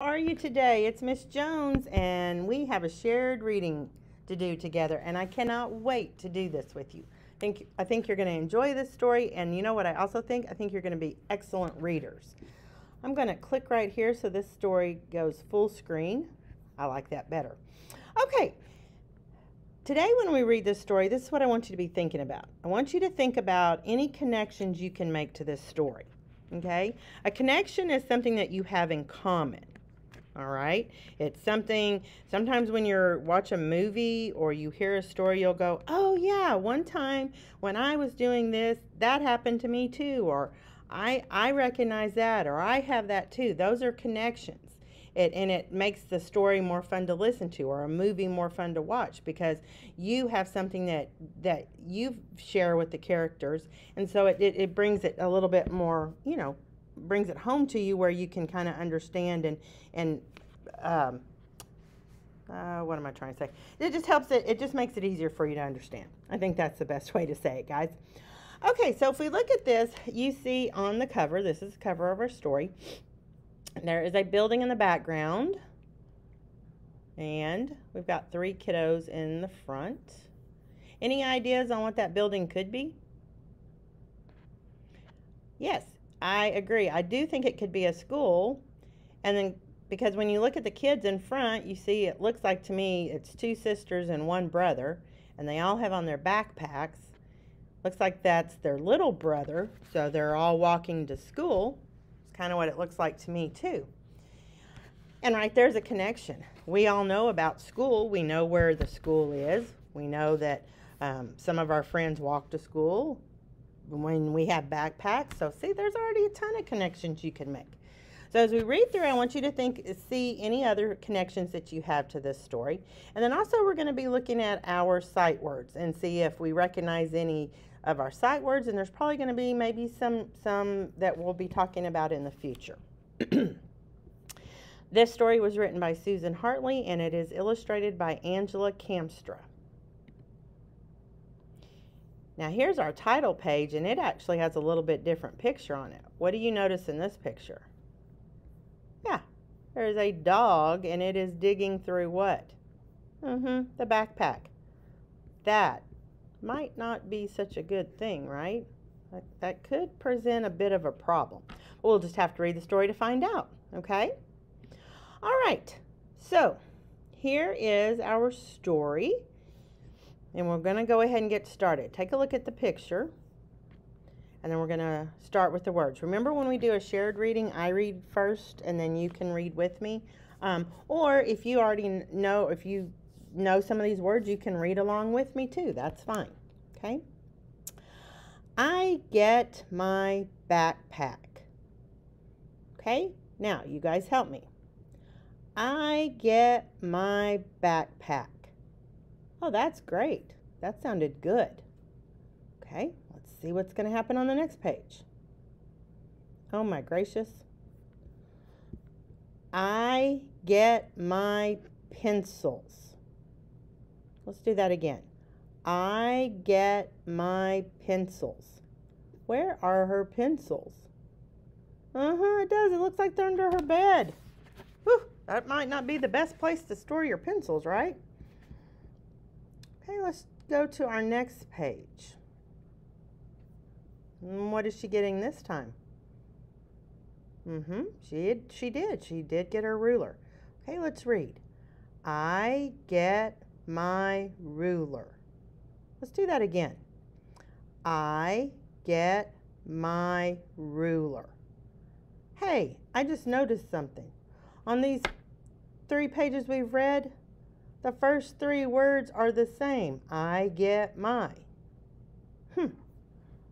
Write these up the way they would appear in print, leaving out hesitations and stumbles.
How are you today? It's Miss Jones, and we have a shared reading to do together, and I cannot wait to do this with you. I think you're going to enjoy this story, and you know what I also think? I think you're going to be excellent readers. I'm going to click right here so this story goes full screen. I like that better. Okay, today when we read this story, this is what I want you to be thinking about. I want you to think about any connections you can make to this story. Okay? A connection is something that you have in common. All right, it's something, sometimes when you watch a movie or you hear a story, you'll go, oh yeah, one time when I was doing this, that happened to me too, or I recognize that, or I have that too. Those are connections. And it makes the story more fun to listen to, or a movie more fun to watch, because you have something that you share with the characters, and so it brings it a little bit more, brings it home to you, where you can kind of understand and what am I trying to say? It just helps it just makes it easier for you to understand. I think that's the best way to say it, guys. Okay, so if we look at this, you see on the cover, this is the cover of our story. There is a building in the background, and we've got 3 kiddos in the front. Any ideas on what that building could be? Yes, I agree. I do think it could be a school, and then because when you look at the kids in front, you see it looks like to me it's 2 sisters and 1 brother, and they all have on their backpacks. Looks like that's their little brother, so they're all walking to school. It's kind of what it looks like to me too. And right there's a connection. We all know about school. We know where the school is. We know that some of our friends walk to school when we have backpacks. So see, there's already a ton of connections you can make. So as we read through, I want you to see any other connections that you have to this story. And then also we're going to be looking at our sight words and see if we recognize any of our sight words. And there's probably going to be maybe some that we'll be talking about in the future. This story was written by Susan Hartley, and it is illustrated by Angela Kamstra. Now here's our title page, and it actually has a little bit different picture on it. What do you notice in this picture? Yeah, there's a dog, and it is digging through what? The backpack. That might not be such a good thing, right? That could present a bit of a problem. We'll just have to read the story to find out, okay? All right, so here is our story, and we're going to go ahead and get started. Take a look at the picture, and then we're going to start with the words. Remember, when we do a shared reading, I read first, and then you can read with me. Or if you already know, if you know some of these words, you can read along with me too. That's fine, okay? I get my backpack. Okay, now you guys help me. I get my backpack. Oh, that's great. That sounded good. Okay, let's see what's going to happen on the next page. Oh my gracious. I get my pencils. Let's do that again. I get my pencils. Where are her pencils? It does. It looks like they're under her bed. Whew, that might not be the best place to store your pencils, right? Okay, let's go to our next page. What is she getting this time? She did get her ruler. Okay, let's read. I get my ruler. Let's do that again. I get my ruler. Hey, I just noticed something. On these 3 pages we've read, the first 3 words are the same. I get my.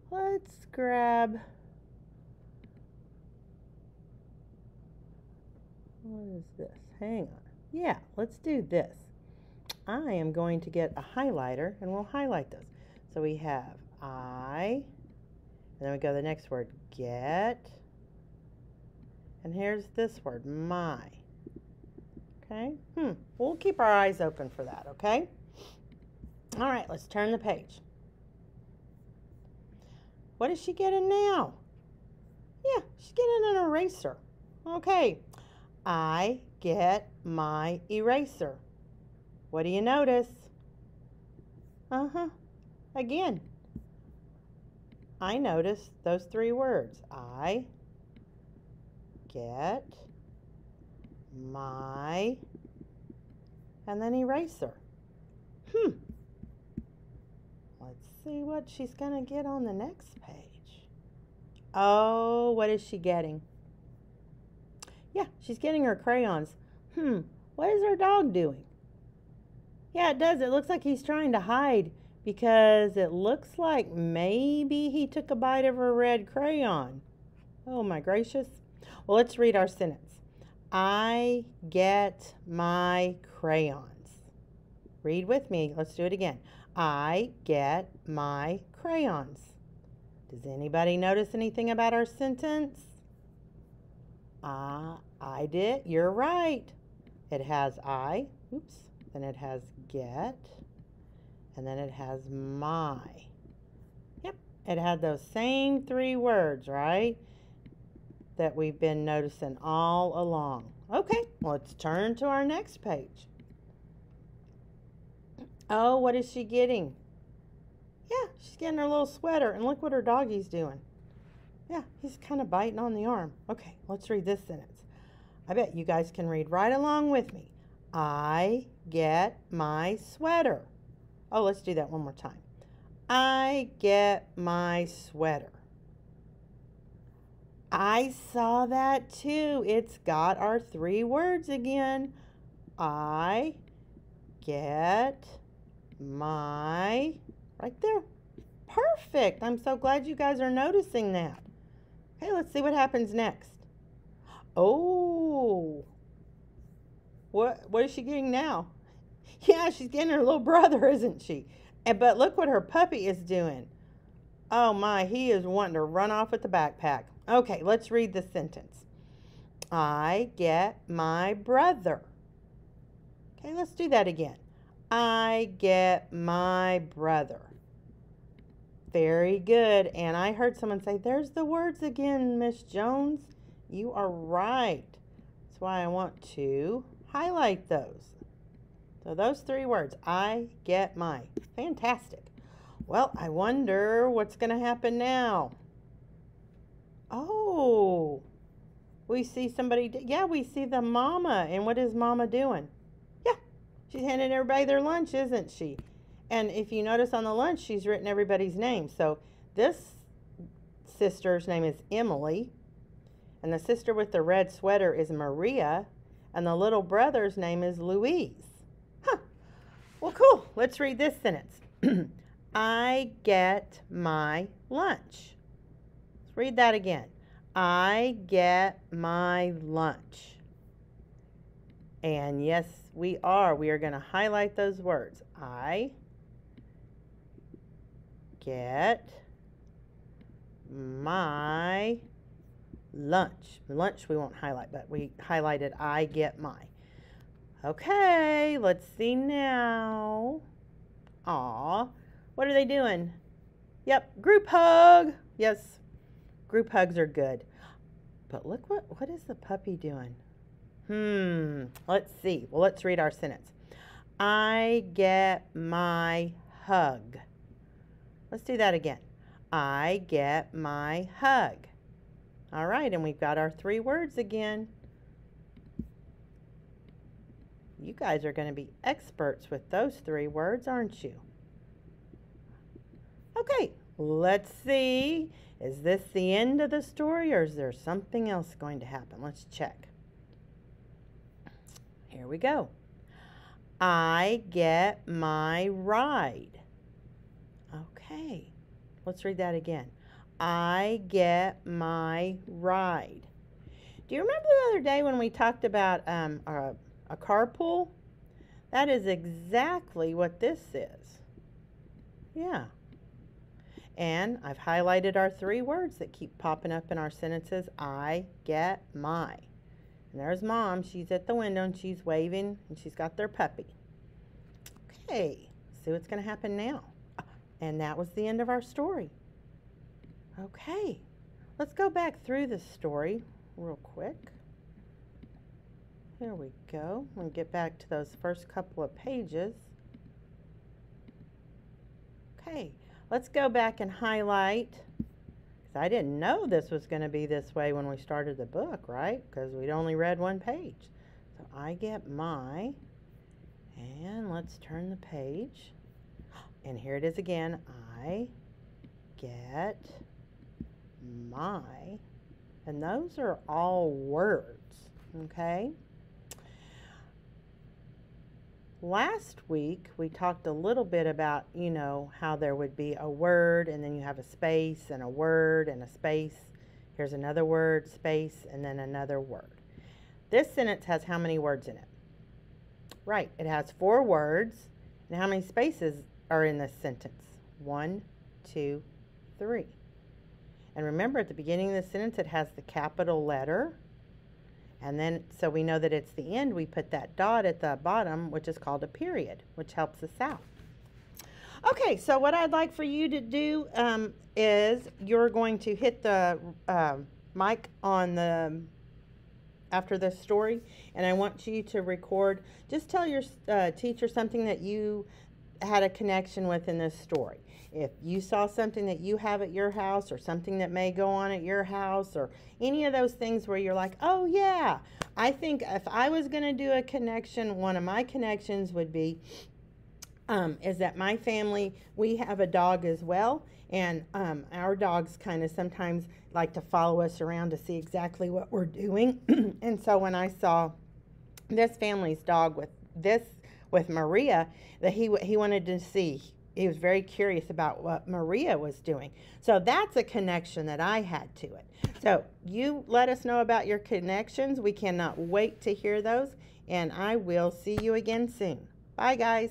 Let's grab, what is this? Hang on. Yeah, let's do this. I am going to get a highlighter, and we'll highlight those. So we have I, and then we go to the next word, get, and here's this word, my. Okay? We'll keep our eyes open for that, okay? All right, let's turn the page. What is she getting now? Yeah, she's getting an eraser. Okay. I get my eraser. What do you notice? Again, I notice those three words. I get my, and then eraser. Let's see what she's going to get on the next page. Oh, what is she getting? Yeah, she's getting her crayons. What is her dog doing? Yeah, it does. It looks like he's trying to hide because it looks like maybe he took a bite of her red crayon. Oh my gracious. Well, let's read our sentence. I get my crayons. Read with me. Let's do it again. I get my crayons. Does anybody notice anything about our sentence? I did. You're right. It has I. Oops. Then it has get. And then it has my. Yep. It had those same three words, right? That we've been noticing all along. Okay. Let's turn to our next page. Oh, what is she getting? Yeah, she's getting her little sweater. And look what her doggy's doing. Yeah, he's kind of biting on the arm. Okay, let's read this sentence. I bet you guys can read right along with me. I get my sweater. Oh, let's do that one more time. I get my sweater. I saw that too. It's got our three words again. I get my, right there. Perfect. I'm so glad you guys are noticing that. Okay, let's see what happens next. Oh, what is she getting now? Yeah, she's getting her little brother, isn't she? But look what her puppy is doing. Oh my, he is wanting to run off with the backpack. Okay, let's read the sentence. I get my brother. Okay, let's do that again. I get my brother. Very good. And I heard someone say, there's the words again, Miss Jones. You are right. That's why I want to highlight those. So those three words, I get my. Fantastic. Well, I wonder what's going to happen now. Oh, we see somebody. Yeah, we see the mama. And what is mama doing? Yeah, she's handing everybody their lunch, isn't she? And if you notice on the lunch, she's written everybody's name. So this sister's name is Emily. And the sister with the red sweater is Maria. And the little brother's name is Louise. Huh. Well, cool. Let's read this sentence. I get my lunch. Let's read that again. I get my lunch. And yes, we are. We are going to highlight those words. I get my lunch. Lunch we won't highlight, but we highlighted I get my. Okay, let's see now. Aw, what are they doing? Yep, group hug. Yes, group hugs are good. But look, what is the puppy doing? Let's see. Well, let's read our sentence. I get my hug. Let's do that again. I get my hug. All right, and we've got our three words again. You guys are going to be experts with those three words, aren't you? Okay, let's see. Is this the end of the story, or is there something else going to happen? Let's check. Here we go. I get my ride. Okay, let's read that again. I get my ride. Do you remember the other day when we talked about a carpool? That is exactly what this is. Yeah. And I've highlighted our three words that keep popping up in our sentences. I get my. And there's Mom. She's at the window and she's waving and she's got their puppy. Okay, see what's going to happen now. And that was the end of our story. Okay, let's go back through this story real quick. Here we go. We'll get back to those first couple of pages. Okay, let's go back and highlight. Because I didn't know this was going to be this way when we started the book, right? Because we'd only read one page. So I get my, and let's turn the page. And here it is again. I get my, and those are all words, okay? Last week we talked a little bit about, you know, how there would be a word and then you have a space and a word and a space. Here's another word, space, and then another word. This sentence has how many words in it? Right, it has 4 words. And how many spaces are in this sentence? 1, 2, 3. And remember, at the beginning of the sentence it has the capital letter. And then, so we know that it's the end, we put that dot at the bottom, which is called a period, which helps us out. Okay, so what I'd like for you to do is you're going to hit the mic on the after this story, and I want you to record. Just tell your teacher something that you had a connection with in this story. If you saw something that you have at your house, or something that may go on at your house, or any of those things where you're like, oh yeah, I think if I was going to do a connection, one of my connections would be is that my family, we have a dog as well, and our dogs kind of sometimes like to follow us around to see exactly what we're doing. And so when I saw this family's dog with Maria, that he wanted to see. He was very curious about what Maria was doing. So that's a connection that I had to it. So you let us know about your connections. We cannot wait to hear those. And I will see you again soon. Bye, guys.